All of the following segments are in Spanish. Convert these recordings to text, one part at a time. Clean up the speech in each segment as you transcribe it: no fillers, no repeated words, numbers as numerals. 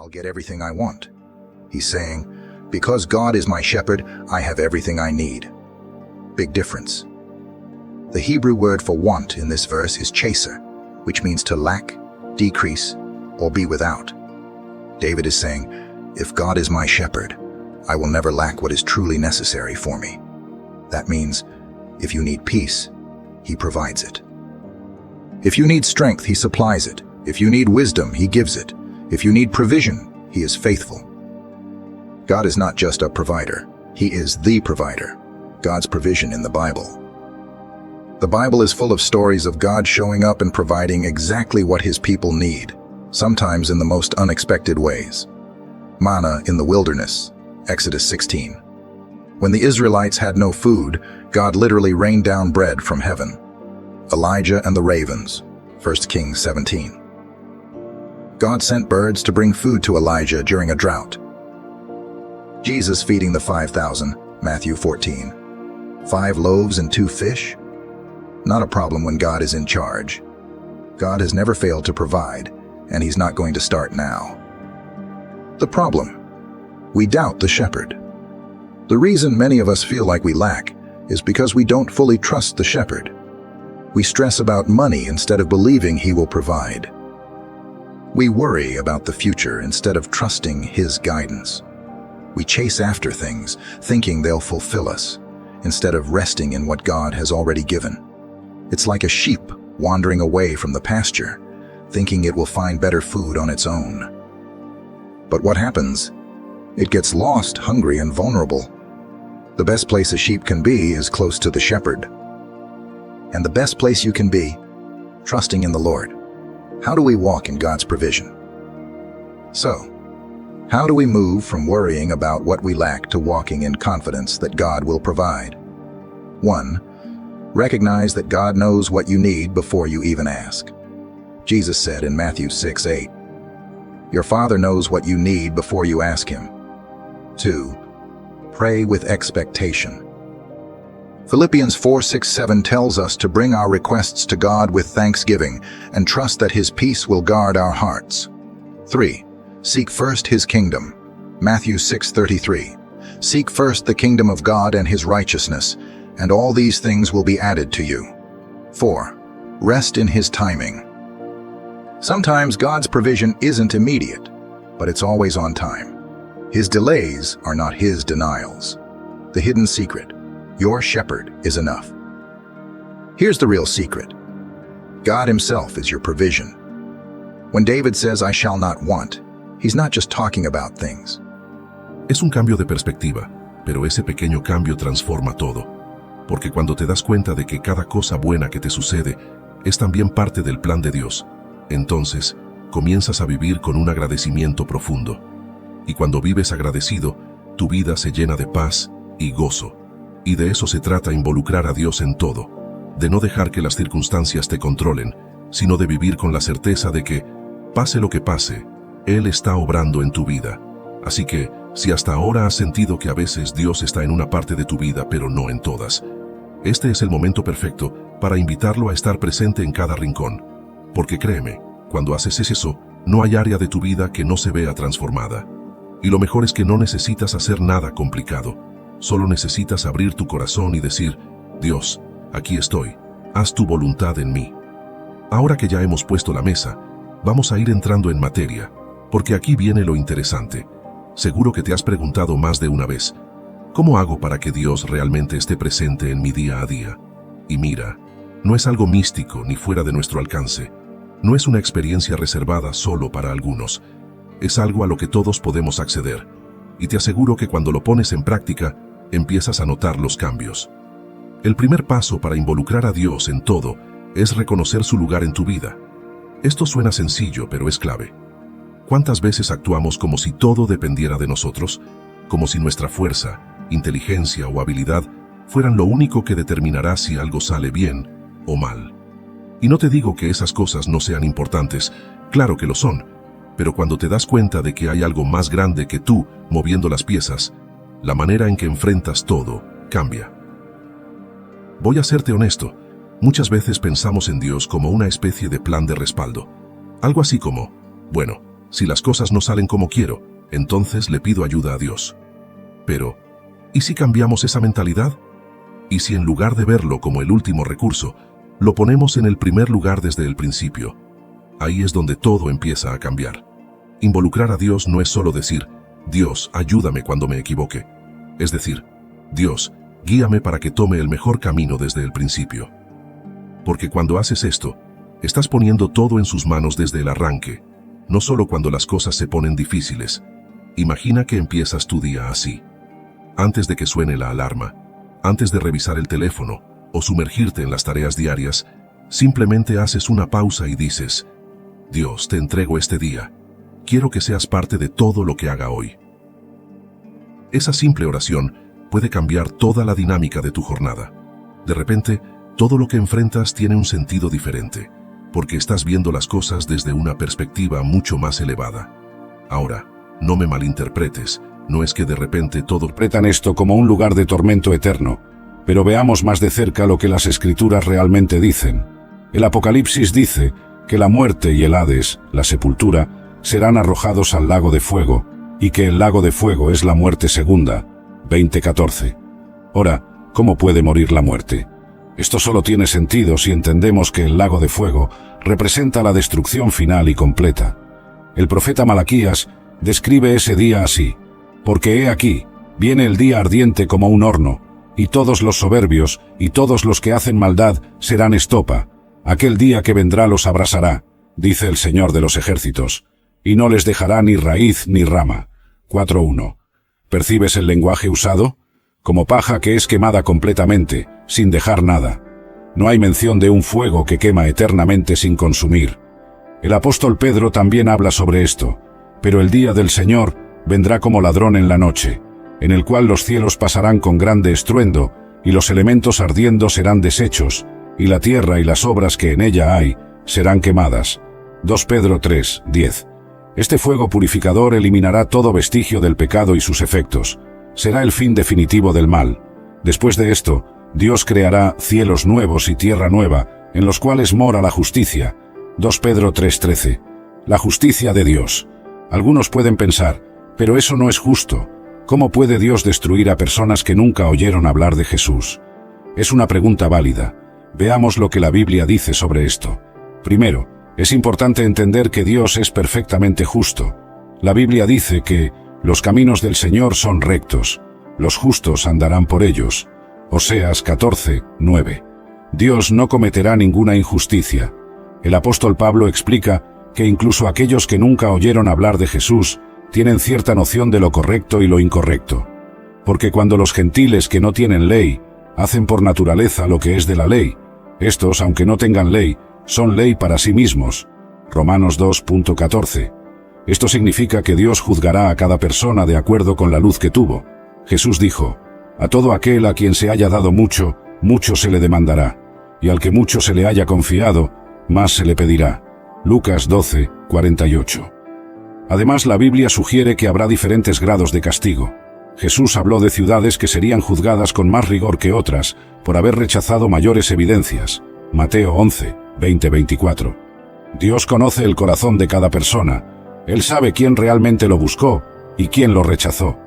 I'll get everything I want. He's saying, because God is my shepherd, I have everything I need. Big difference. The Hebrew word for want in this verse is chaser, which means to lack, decrease, or be without. David is saying, if God is my shepherd, I will never lack what is truly necessary for me. That means, if you need peace, He provides it. If you need strength, He supplies it. If you need wisdom, He gives it. If you need provision, He is faithful. God is not just a provider. He is the provider. God's provision in the Bible. The Bible is full of stories of God showing up and providing exactly what His people need, sometimes in the most unexpected ways. Manna in the wilderness, Exodus 16. When the Israelites had no food, God literally rained down bread from heaven. Elijah and the ravens, 1 Kings 17. God sent birds to bring food to Elijah during a drought. Jesus feeding the 5,000, Matthew 14. 5 loaves and 2 fish? Not a problem when God is in charge. God has never failed to provide, and He's not going to start now. The problem: we doubt the shepherd. The reason many of us feel like we lack is because we don't fully trust the shepherd. We stress about money instead of believing He will provide. We worry about the future instead of trusting His guidance. We chase after things, thinking they'll fulfill us, instead of resting in what God has already given. It's like a sheep wandering away from the pasture, thinking it will find better food on its own. But what happens? It gets lost, hungry, and vulnerable. The best place a sheep can be is close to the shepherd. And the best place you can be, trusting in the Lord. How do we walk in God's provision? So, how do we move from worrying about what we lack to walking in confidence that God will provide? 1. Recognize that God knows what you need before you even ask. Jesus said in Matthew 6:8, "Your Father knows what you need before you ask Him." 2. Pray with expectation. Philippians 4:6-7 tells us to bring our requests to God with thanksgiving and trust that His peace will guard our hearts. 3. Seek first His kingdom. Matthew 6:33. Seek first the kingdom of God and His righteousness, and all these things will be added to you. 4. Rest in His timing. Sometimes God's provision isn't immediate, but it's always on time. His delays are not His denials. The hidden secret: your shepherd is enough. Here's the real secret. God Himself is your provision. When David says, "I shall not want," he's not just talking about things. Es un cambio de perspectiva, pero ese pequeño cambio transforma todo. Porque cuando te das cuenta de que cada cosa buena que te sucede es también parte del plan de Dios, entonces comienzas a vivir con un agradecimiento profundo. Y cuando vives agradecido, tu vida se llena de paz y gozo. Y de eso se trata involucrar a Dios en todo, de no dejar que las circunstancias te controlen, sino de vivir con la certeza de que, pase lo que pase, Él está obrando en tu vida. Así que, si hasta ahora has sentido que a veces Dios está en una parte de tu vida pero no en todas, este es el momento perfecto para invitarlo a estar presente en cada rincón. Porque créeme, cuando haces eso, no hay área de tu vida que no se vea transformada. Y lo mejor es que no necesitas hacer nada complicado. Solo necesitas abrir tu corazón y decir, Dios, aquí estoy, haz tu voluntad en mí. Ahora que ya hemos puesto la mesa, vamos a ir entrando en materia, porque aquí viene lo interesante. Seguro que te has preguntado más de una vez, ¿cómo hago para que Dios realmente esté presente en mi día a día? Y mira, no es algo místico ni fuera de nuestro alcance. No es una experiencia reservada solo para algunos. Es algo a lo que todos podemos acceder. Y te aseguro que cuando lo pones en práctica, empiezas a notar los cambios. El primer paso para involucrar a Dios en todo es reconocer su lugar en tu vida. Esto suena sencillo, pero es clave. ¿Cuántas veces actuamos como si todo dependiera de nosotros? Como si nuestra fuerza, inteligencia o habilidad fueran lo único que determinará si algo sale bien o mal. Y no te digo que esas cosas no sean importantes, claro que lo son, pero cuando te das cuenta de que hay algo más grande que tú moviendo las piezas, la manera en que enfrentas todo cambia. Voy a serte honesto, muchas veces pensamos en Dios como una especie de plan de respaldo. Algo así como, bueno, Si las cosas no salen como quiero, entonces le pido ayuda a Dios. Pero, ¿y si cambiamos esa mentalidad? ¿Y si en lugar de verlo como el último recurso, lo ponemos en el primer lugar desde el principio? Ahí es donde todo empieza a cambiar. Involucrar a Dios no es solo decir, Dios, ayúdame cuando me equivoque. Es decir, Dios, guíame para que tome el mejor camino desde el principio. Porque cuando haces esto, estás poniendo todo en sus manos desde el arranque, no solo cuando las cosas se ponen difíciles. Imagina que empiezas tu día así. Antes de que suene la alarma, antes de revisar el teléfono o sumergirte en las tareas diarias, simplemente haces una pausa y dices, Dios, te entrego este día. Quiero que seas parte de todo lo que haga hoy. Esa simple oración puede cambiar toda la dinámica de tu jornada. De repente, todo lo que enfrentas tiene un sentido diferente, porque estás viendo las cosas desde una perspectiva mucho más elevada. Ahora, no me malinterpretes, no es que de repente todo Interpretan esto como un lugar de tormento eterno, pero veamos más de cerca lo que las Escrituras realmente dicen. El Apocalipsis dice que la muerte y el Hades, la sepultura, serán arrojados al lago de fuego, y que el lago de fuego es la muerte segunda. 20:14. Ahora, ¿cómo puede morir la muerte? Esto solo tiene sentido si entendemos que el lago de fuego representa la destrucción final y completa. El profeta Malaquías describe ese día así: porque he aquí, viene el día ardiente como un horno, y todos los soberbios y todos los que hacen maldad serán estopa. Aquel día que vendrá los abrasará, dice el Señor de los ejércitos, y no les dejará ni raíz ni rama. 4:1. ¿Percibes el lenguaje usado? Como paja que es quemada completamente, sin dejar nada. No hay mención de un fuego que quema eternamente sin consumir. El apóstol Pedro también habla sobre esto. Pero el día del Señor vendrá como ladrón en la noche, en el cual los cielos pasarán con grande estruendo, y los elementos ardiendo serán deshechos, y la tierra y las obras que en ella hay serán quemadas. 2 Pedro 3:10. Este fuego purificador eliminará todo vestigio del pecado y sus efectos. Será el fin definitivo del mal. Después de esto, Dios creará cielos nuevos y tierra nueva, en los cuales mora la justicia. 2 Pedro 3:13. La justicia de Dios. Algunos pueden pensar, pero eso no es justo. ¿Cómo puede Dios destruir a personas que nunca oyeron hablar de Jesús? Es una pregunta válida. Veamos lo que la Biblia dice sobre esto. Primero, es importante entender que Dios es perfectamente justo. La Biblia dice que los caminos del Señor son rectos, los justos andarán por ellos. Oseas 14:9. Dios no cometerá ninguna injusticia. El apóstol Pablo explica que incluso aquellos que nunca oyeron hablar de Jesús tienen cierta noción de lo correcto y lo incorrecto. Porque cuando los gentiles que no tienen ley hacen por naturaleza lo que es de la ley, estos, aunque no tengan ley, son ley para sí mismos. Romanos 2:14. Esto significa que Dios juzgará a cada persona de acuerdo con la luz que tuvo. Jesús dijo, a todo aquel a quien se haya dado mucho, mucho se le demandará, y al que mucho se le haya confiado, más se le pedirá. Lucas 12:48. Además, la Biblia sugiere que habrá diferentes grados de castigo. Jesús habló de ciudades que serían juzgadas con más rigor que otras, por haber rechazado mayores evidencias. Mateo 11:20-24. Dios conoce el corazón de cada persona. Él sabe quién realmente lo buscó y quién lo rechazó.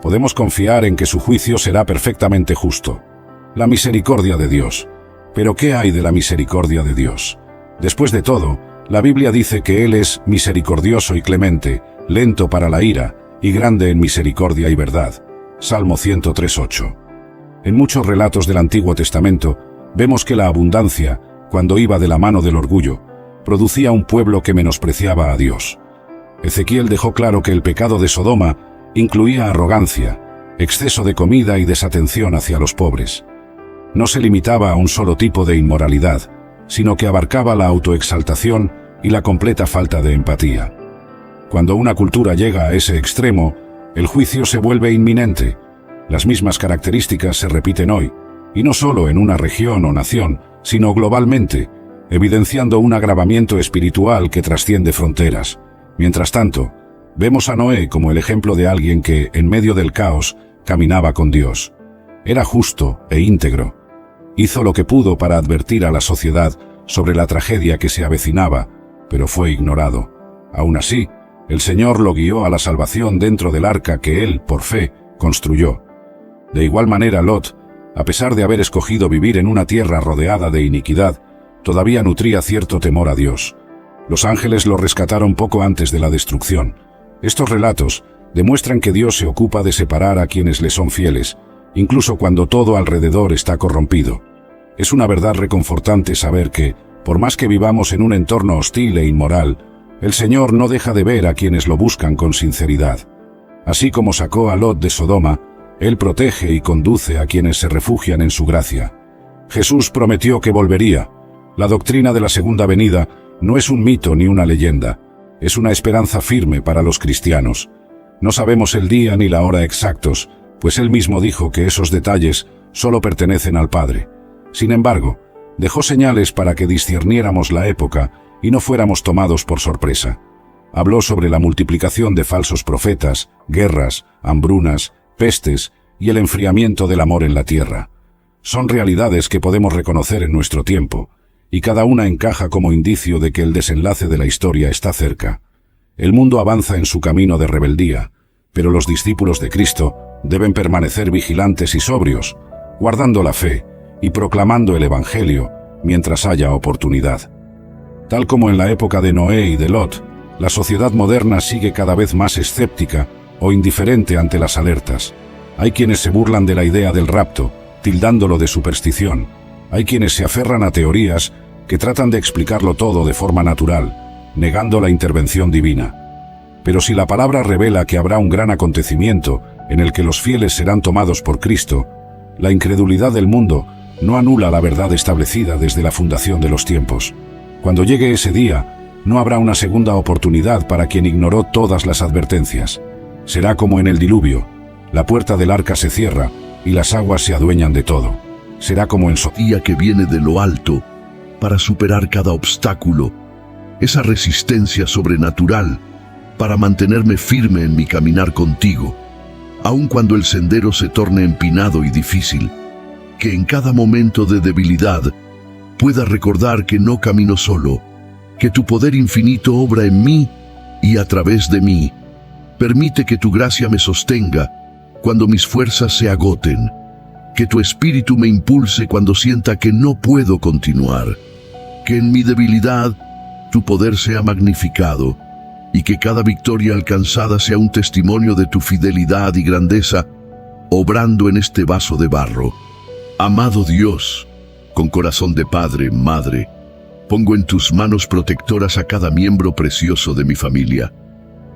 Podemos confiar en que su juicio será perfectamente justo. La misericordia de Dios. ¿Pero qué hay de la misericordia de Dios? Después de todo, la Biblia dice que Él es misericordioso y clemente, lento para la ira, y grande en misericordia y verdad. Salmo 103:8. En muchos relatos del Antiguo Testamento, vemos que la abundancia, cuando iba de la mano del orgullo, producía un pueblo que menospreciaba a Dios. Ezequiel dejó claro que el pecado de Sodoma incluía arrogancia, exceso de comida y desatención hacia los pobres. No se limitaba a un solo tipo de inmoralidad, sino que abarcaba la autoexaltación y la completa falta de empatía. Cuando una cultura llega a ese extremo, el juicio se vuelve inminente. Las mismas características se repiten hoy, y no solo en una región o nación, sino globalmente, evidenciando un agravamiento espiritual que trasciende fronteras. Mientras tanto, vemos a Noé como el ejemplo de alguien que, en medio del caos, caminaba con Dios. Era justo e íntegro. Hizo lo que pudo para advertir a la sociedad sobre la tragedia que se avecinaba, pero fue ignorado. Aún así, El Señor lo guió a la salvación dentro del arca que él, por fe, construyó. De igual manera, Lot, a pesar de haber escogido vivir en una tierra rodeada de iniquidad, todavía nutría cierto temor a Dios. Los ángeles lo rescataron poco antes de la destrucción. Estos relatos demuestran que Dios se ocupa de separar a quienes le son fieles, incluso cuando todo alrededor está corrompido. Es una verdad reconfortante saber que, por más que vivamos en un entorno hostil e inmoral, el Señor no deja de ver a quienes lo buscan con sinceridad. Así como sacó a Lot de Sodoma, Él protege y conduce a quienes se refugian en su gracia. Jesús prometió que volvería. La doctrina de la segunda venida no es un mito ni una leyenda, es una esperanza firme para los cristianos. No sabemos el día ni la hora exactos, pues Él mismo dijo que esos detalles solo pertenecen al Padre. Sin embargo, dejó señales para que discerniéramos la época y no fuéramos tomados por sorpresa. Habló sobre la multiplicación de falsos profetas, guerras, hambrunas, pestes y el enfriamiento del amor en la tierra. Son realidades que podemos reconocer en nuestro tiempo, y cada una encaja como indicio de que el desenlace de la historia está cerca. El mundo avanza en su camino de rebeldía, pero los discípulos de Cristo deben permanecer vigilantes y sobrios, guardando la fe y proclamando el Evangelio mientras haya oportunidad. Tal como en la época de Noé y de Lot, la sociedad moderna sigue cada vez más escéptica o indiferente ante las alertas. Hay quienes se burlan de la idea del rapto, tildándolo de superstición. Hay quienes se aferran a teorías que tratan de explicarlo todo de forma natural, negando la intervención divina. Pero si la palabra revela que habrá un gran acontecimiento en el que los fieles serán tomados por Cristo, la incredulidad del mundo no anula la verdad establecida desde la fundación de los tiempos. Cuando llegue ese día, no habrá una segunda oportunidad para quien ignoró todas las advertencias. Será como en el diluvio: la puerta del arca se cierra y las aguas se adueñan de todo. Será como en Día que viene de lo alto para superar cada obstáculo, esa resistencia sobrenatural para mantenerme firme en mi caminar contigo, aun cuando el sendero se torne empinado y difícil, que en cada momento de debilidad pueda recordar que no camino solo, que tu poder infinito obra en mí y a través de mí. Permite que tu gracia me sostenga cuando mis fuerzas se agoten, que tu espíritu me impulse cuando sienta que no puedo continuar, que en mi debilidad tu poder sea magnificado y que cada victoria alcanzada sea un testimonio de tu fidelidad y grandeza, obrando en este vaso de barro. Amado Dios, con corazón de padre, madre, pongo en tus manos protectoras a cada miembro precioso de mi familia.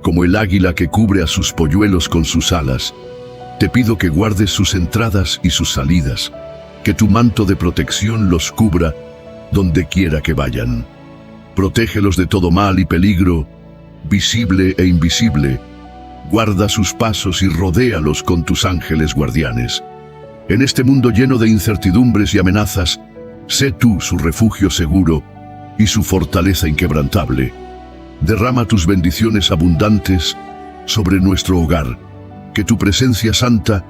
Como el águila que cubre a sus polluelos con sus alas, te pido que guardes sus entradas y sus salidas, que tu manto de protección los cubra donde quiera que vayan. Protégelos de todo mal y peligro, visible e invisible. Guarda sus pasos y rodéalos con tus ángeles guardianes. En este mundo lleno de incertidumbres y amenazas, sé tú su refugio seguro y su fortaleza inquebrantable. Derrama tus bendiciones abundantes sobre nuestro hogar, que tu presencia santa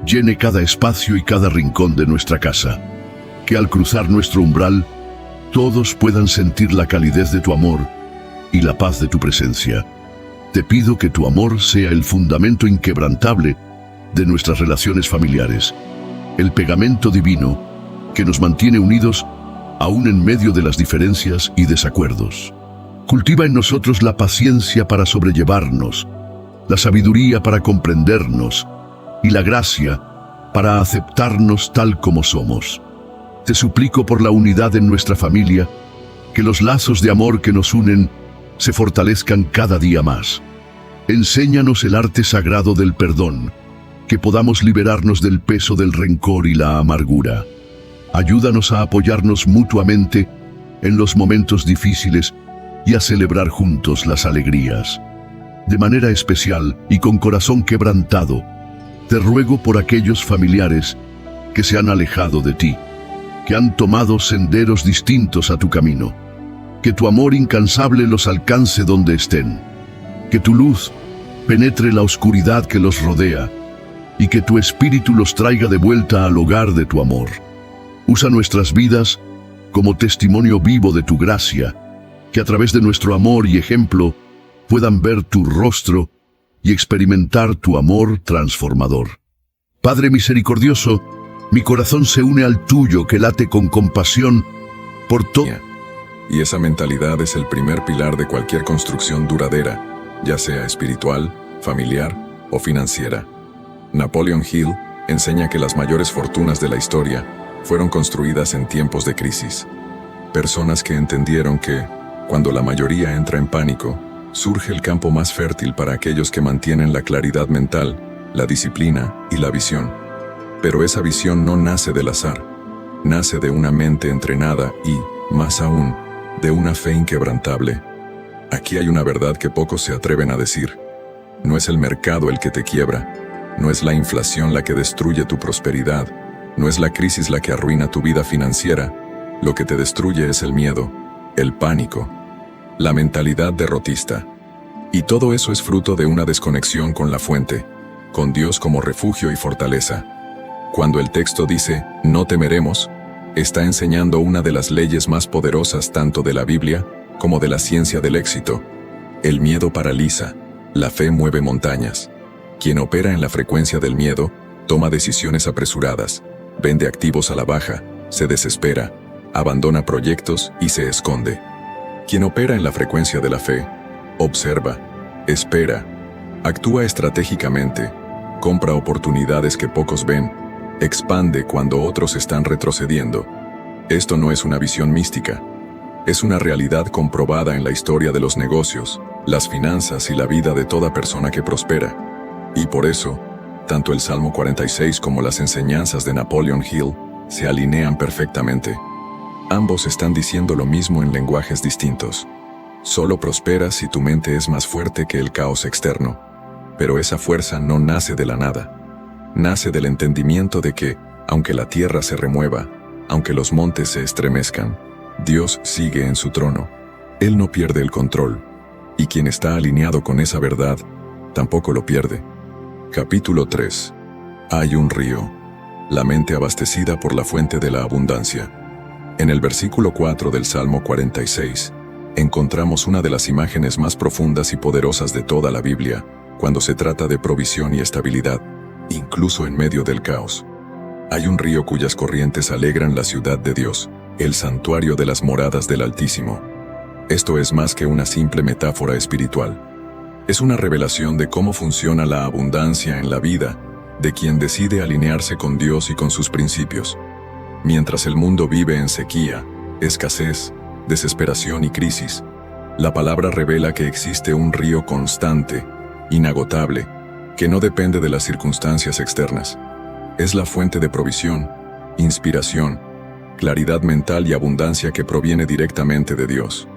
llene cada espacio y cada rincón de nuestra casa. Que al cruzar nuestro umbral, todos puedan sentir la calidez de tu amor y la paz de tu presencia. Te pido que tu amor sea el fundamento inquebrantable de nuestras relaciones familiares, el pegamento divino que nos mantiene unidos aún en medio de las diferencias y desacuerdos. Cultiva en nosotros la paciencia para sobrellevarnos, la sabiduría para comprendernos y la gracia para aceptarnos tal como somos. Te suplico por la unidad en nuestra familia, que los lazos de amor que nos unen se fortalezcan cada día más. Enséñanos el arte sagrado del perdón, que podamos liberarnos del peso del rencor y la amargura. Ayúdanos a apoyarnos mutuamente en los momentos difíciles y a celebrar juntos las alegrías. De manera especial y con corazón quebrantado, te ruego por aquellos familiares que se han alejado de ti, que han tomado senderos distintos a tu camino. Que tu amor incansable los alcance donde estén, que tu luz penetre la oscuridad que los rodea y que tu espíritu los traiga de vuelta al hogar de tu amor. Usa nuestras vidas como testimonio vivo de tu gracia, que a través de nuestro amor y ejemplo puedan ver tu rostro y experimentar tu amor transformador. Padre misericordioso, mi corazón se une al tuyo que late con compasión por todo. Y esa mentalidad es el primer pilar de cualquier construcción duradera, ya sea espiritual, familiar o financiera. Napoleon Hill enseña que las mayores fortunas de la historia fueron construidas en tiempos de crisis. Personas que entendieron que, cuando la mayoría entra en pánico, surge el campo más fértil para aquellos que mantienen la claridad mental, la disciplina y la visión. Pero esa visión no nace del azar, nace de una mente entrenada y, más aún, de una fe inquebrantable. Aquí hay una verdad que pocos se atreven a decir. No es el mercado el que te quiebra, no es la inflación la que destruye tu prosperidad, no es la crisis la que arruina tu vida financiera. Lo que te destruye es el miedo, el pánico, la mentalidad derrotista. Y todo eso es fruto de una desconexión con la fuente, con Dios como refugio y fortaleza. Cuando el texto dice, no temeremos, está enseñando una de las leyes más poderosas tanto de la Biblia como de la ciencia del éxito. El miedo paraliza, la fe mueve montañas. Quien opera en la frecuencia del miedo, toma decisiones apresuradas, vende activos a la baja, se desespera, abandona proyectos y se esconde. Quien opera en la frecuencia de la fe, observa, espera, actúa estratégicamente, compra oportunidades que pocos ven, expande cuando otros están retrocediendo. Esto no es una visión mística, es una realidad comprobada en la historia de los negocios, las finanzas y la vida de toda persona que prospera. Y por eso, tanto el Salmo 46 como las enseñanzas de Napoleon Hill se alinean perfectamente. Ambos están diciendo lo mismo en lenguajes distintos. Solo prosperas si tu mente es más fuerte que el caos externo. Pero esa fuerza no nace de la nada. Nace del entendimiento de que, aunque la tierra se remueva, aunque los montes se estremezcan, Dios sigue en su trono. Él no pierde el control. Y quien está alineado con esa verdad, tampoco lo pierde. Capítulo 3. Hay un río. La mente abastecida por la fuente de la abundancia. En el versículo 4 del Salmo 46, encontramos una de las imágenes más profundas y poderosas de toda la Biblia, cuando se trata de provisión y estabilidad, incluso en medio del caos. Hay un río cuyas corrientes alegran la ciudad de Dios, el santuario de las moradas del Altísimo. Esto es más que una simple metáfora espiritual. Es una revelación de cómo funciona la abundancia en la vida de quien decide alinearse con Dios y con sus principios. Mientras el mundo vive en sequía, escasez, desesperación y crisis, la palabra revela que existe un río constante, inagotable, que no depende de las circunstancias externas. Es la fuente de provisión, inspiración, claridad mental y abundancia que proviene directamente de Dios.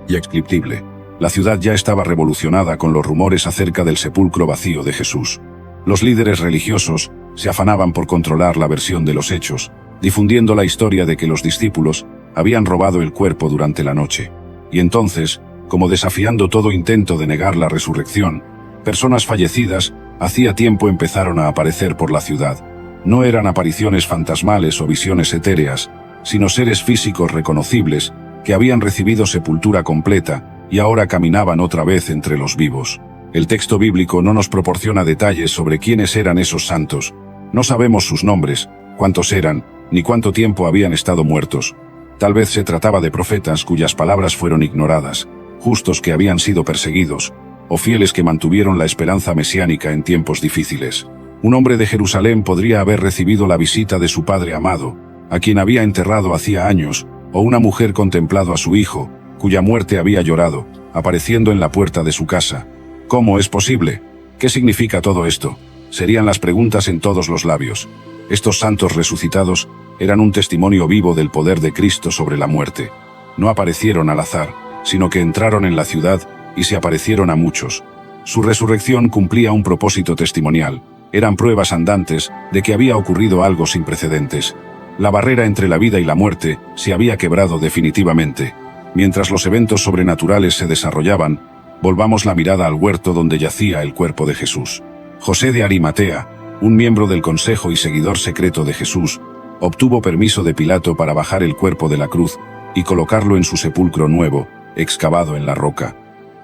Y explible. La ciudad ya estaba revolucionada con los rumores acerca del sepulcro vacío de Jesús. Los líderes religiosos se afanaban por controlar la versión de los hechos, difundiendo la historia de que los discípulos habían robado el cuerpo durante la noche. Y entonces, como desafiando todo intento de negar la resurrección, personas fallecidas hacía tiempo empezaron a aparecer por la ciudad. No eran apariciones fantasmales o visiones etéreas, sino seres físicos reconocibles que habían recibido sepultura completa y ahora caminaban otra vez entre los vivos. El texto bíblico no nos proporciona detalles sobre quiénes eran esos santos. No sabemos sus nombres, cuántos eran, ni cuánto tiempo habían estado muertos. Tal vez se trataba de profetas cuyas palabras fueron ignoradas, justos que habían sido perseguidos, o fieles que mantuvieron la esperanza mesiánica en tiempos difíciles. Un hombre de Jerusalén podría haber recibido la visita de su padre amado, a quien había enterrado hacía años, o una mujer contemplado a su hijo, cuya muerte había llorado, apareciendo en la puerta de su casa. ¿Cómo es posible? ¿Qué significa todo esto? Serían las preguntas en todos los labios. Estos santos resucitados eran un testimonio vivo del poder de Cristo sobre la muerte. No aparecieron al azar, sino que entraron en la ciudad y se aparecieron a muchos. Su resurrección cumplía un propósito testimonial. Eran pruebas andantes de que había ocurrido algo sin precedentes. La barrera entre la vida y la muerte se había quebrado definitivamente. Mientras los eventos sobrenaturales se desarrollaban, volvamos la mirada al huerto donde yacía el cuerpo de Jesús. José de Arimatea, un miembro del consejo y seguidor secreto de Jesús, obtuvo permiso de Pilato para bajar el cuerpo de la cruz y colocarlo en su sepulcro nuevo, excavado en la roca.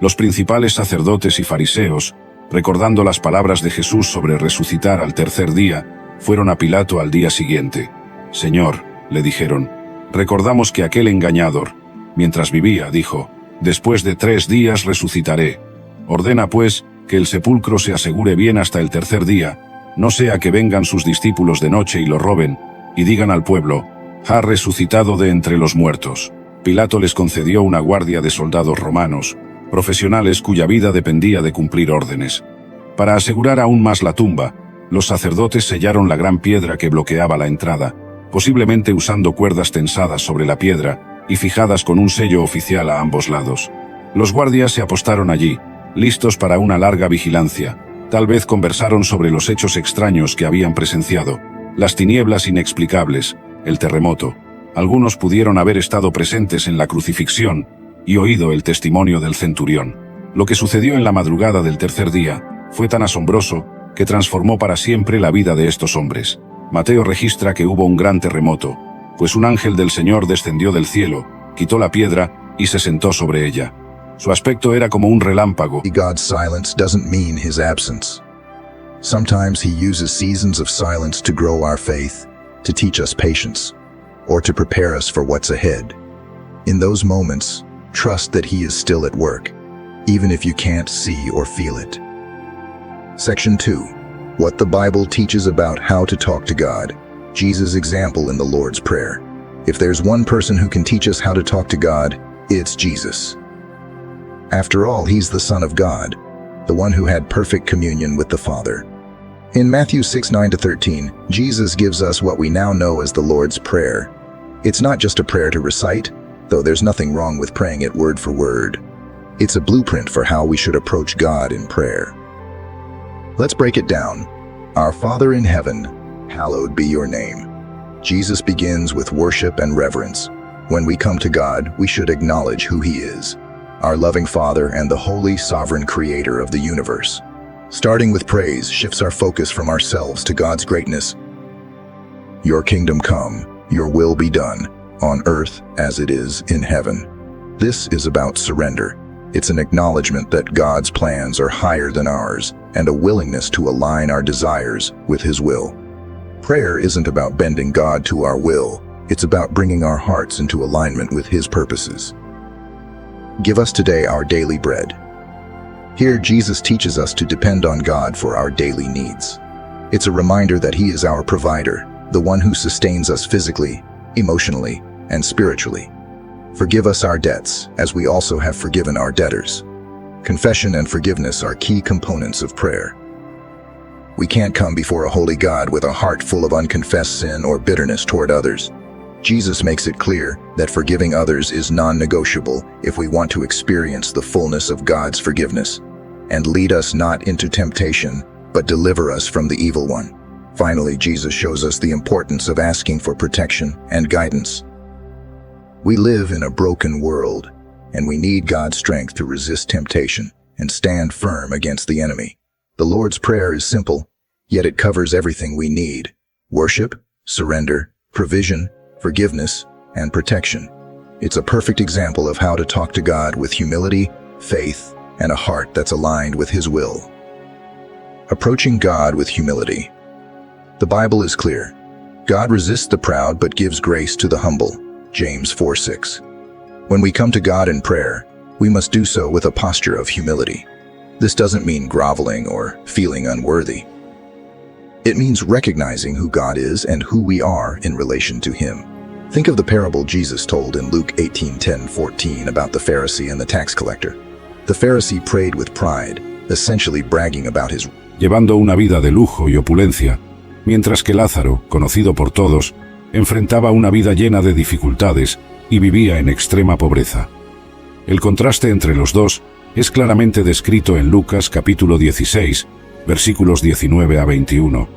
Los principales sacerdotes y fariseos, recordando las palabras de Jesús sobre resucitar al tercer día, fueron a Pilato al día siguiente. «Señor», le dijeron, «recordamos que aquel engañador, mientras vivía, dijo, después de 3 días resucitaré. Ordena, pues, que el sepulcro se asegure bien hasta el tercer día, no sea que vengan sus discípulos de noche y lo roben, y digan al pueblo, ha resucitado de entre los muertos». Pilato les concedió una guardia de soldados romanos, profesionales cuya vida dependía de cumplir órdenes. Para asegurar aún más la tumba, los sacerdotes sellaron la gran piedra que bloqueaba la entrada, posiblemente usando cuerdas tensadas sobre la piedra y fijadas con un sello oficial a ambos lados. Los guardias se apostaron allí, listos para una larga vigilancia. Tal vez conversaron sobre los hechos extraños que habían presenciado, las tinieblas inexplicables, el terremoto. Algunos pudieron haber estado presentes en la crucifixión y oído el testimonio del centurión. Lo que sucedió en la madrugada del tercer día fue tan asombroso que transformó para siempre la vida de estos hombres. Mateo registra que hubo un gran terremoto, pues un ángel del Señor descendió del cielo, quitó la piedra y se sentó sobre ella. Su aspecto era como un relámpago. God's silence doesn't mean his absence. Sometimes he uses seasons of silence to grow our faith, to teach us patience, or to prepare us for what's ahead. In those moments, trust that he is still at work, even if you can't see or feel it. Section 2. What the Bible teaches about how to talk to God. Jesus' example in the Lord's Prayer. If there's one person who can teach us how to talk to God, it's Jesus. After all, he's the Son of God, the one who had perfect communion with the Father. In Matthew 6:9-13, Jesus gives us what we now know as the Lord's Prayer. It's not just a prayer to recite, though there's nothing wrong with praying it word for word. It's a blueprint for how we should approach God in prayer. Let's break it down. Our Father in heaven, hallowed be your name. Jesus begins with worship and reverence. When we come to God, we should acknowledge who he is, our loving Father and the holy, sovereign creator of the universe. Starting with praise shifts our focus from ourselves to God's greatness. Your kingdom come, your will be done, on earth as it is in heaven. This is about surrender. It's an acknowledgement that God's plans are higher than ours, and a willingness to align our desires with his will. Prayer isn't about bending God to our will, it's about bringing our hearts into alignment with his purposes. Give us today our daily bread. Here, Jesus teaches us to depend on God for our daily needs. It's a reminder that he is our provider, the one who sustains us physically, emotionally, and spiritually. Forgive us our debts, as we also have forgiven our debtors. Confession and forgiveness are key components of prayer. We can't come before a holy God with a heart full of unconfessed sin or bitterness toward others. Jesus makes it clear that forgiving others is non-negotiable if we want to experience the fullness of God's forgiveness. And lead us not into temptation, but deliver us from the evil one. Finally, Jesus shows us the importance of asking for protection and guidance. We live in a broken world, and we need God's strength to resist temptation and stand firm against the enemy. The Lord's Prayer is simple, yet it covers everything we need: worship, surrender, provision, forgiveness, and protection. It's a perfect example of how to talk to God with humility, faith, and a heart that's aligned with his will. Approaching God with humility. The Bible is clear. God resists the proud but gives grace to the humble. James 4:6. When we come to God in prayer, we must do so with a posture of humility. This doesn't mean groveling or feeling unworthy. It means recognizing who God is and who we are in relation to him. Think of the parable Jesus told in Luke 18:10-14 about the Pharisee and the tax collector. The Pharisee prayed with pride, essentially bragging about his llevando una vida de lujo y opulencia, mientras que Lázaro, conocido por todos, enfrentaba una vida llena de dificultades y vivía en extrema pobreza. El contraste entre los dos es claramente descrito en Lucas capítulo 16, versículos 19 a 21.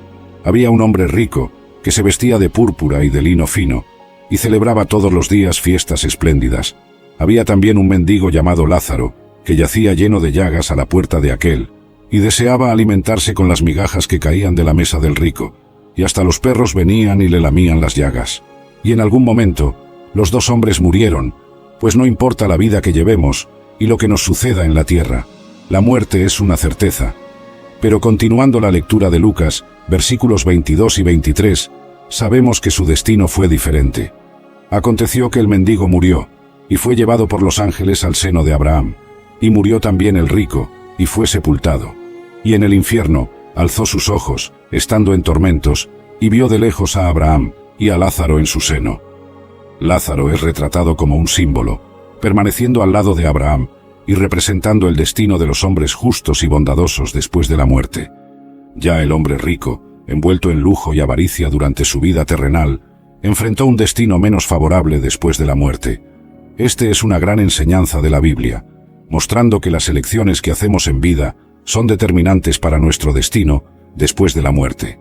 Había un hombre rico que se vestía de púrpura y de lino fino y celebraba todos los días fiestas espléndidas. Había también un mendigo llamado Lázaro que yacía lleno de llagas a la puerta de aquel y deseaba alimentarse con las migajas que caían de la mesa del rico, y hasta los perros venían y le lamían las llagas. Y en algún momento, los dos hombres murieron, pues no importa la vida que llevemos, y lo que nos suceda en la tierra. La muerte es una certeza. Pero continuando la lectura de Lucas, versículos 22 y 23, sabemos que su destino fue diferente. Aconteció que el mendigo murió, y fue llevado por los ángeles al seno de Abraham. Y murió también el rico, y fue sepultado. Y en el infierno alzó sus ojos, estando en tormentos, y vio de lejos a Abraham y a Lázaro en su seno. Lázaro es retratado como un símbolo, permaneciendo al lado de Abraham y representando el destino de los hombres justos y bondadosos después de la muerte. Ya el hombre rico, envuelto en lujo y avaricia durante su vida terrenal, enfrentó un destino menos favorable después de la muerte. Este es una gran enseñanza de la Biblia, mostrando que las elecciones que hacemos en vida son determinantes para nuestro destino después de la muerte.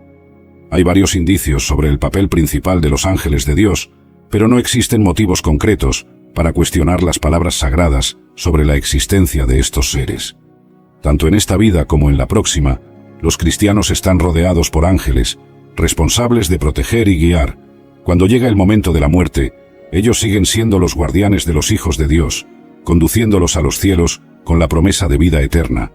Hay varios indicios sobre el papel principal de los ángeles de Dios, pero no existen motivos concretos para cuestionar las palabras sagradas sobre la existencia de estos seres. Tanto en esta vida como en la próxima, los cristianos están rodeados por ángeles, responsables de proteger y guiar. Cuando llega el momento de la muerte, ellos siguen siendo los guardianes de los hijos de Dios, conduciéndolos a los cielos con la promesa de vida eterna.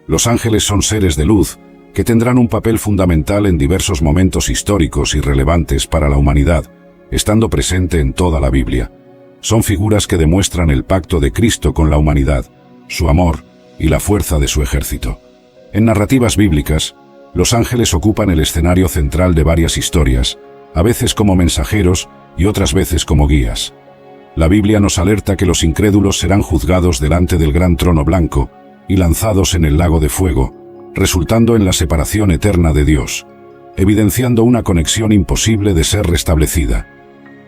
Los ángeles son seres de luz que tendrán un papel fundamental en diversos momentos históricos y relevantes para la humanidad, estando presente en toda la Biblia. Son figuras que demuestran el pacto de Cristo con la humanidad, su amor y la fuerza de su ejército. En narrativas bíblicas, los ángeles ocupan el escenario central de varias historias, a veces como mensajeros y otras veces como guías. La Biblia nos alerta que los incrédulos serán juzgados delante del gran trono blanco y lanzados en el lago de fuego, resultando en la separación eterna de Dios, evidenciando una conexión imposible de ser restablecida.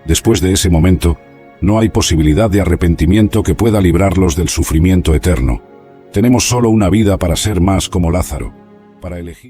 Después de ese momento, no hay posibilidad de arrepentimiento que pueda librarlos del sufrimiento eterno. Tenemos solo una vida para ser más como Lázaro, para elegir.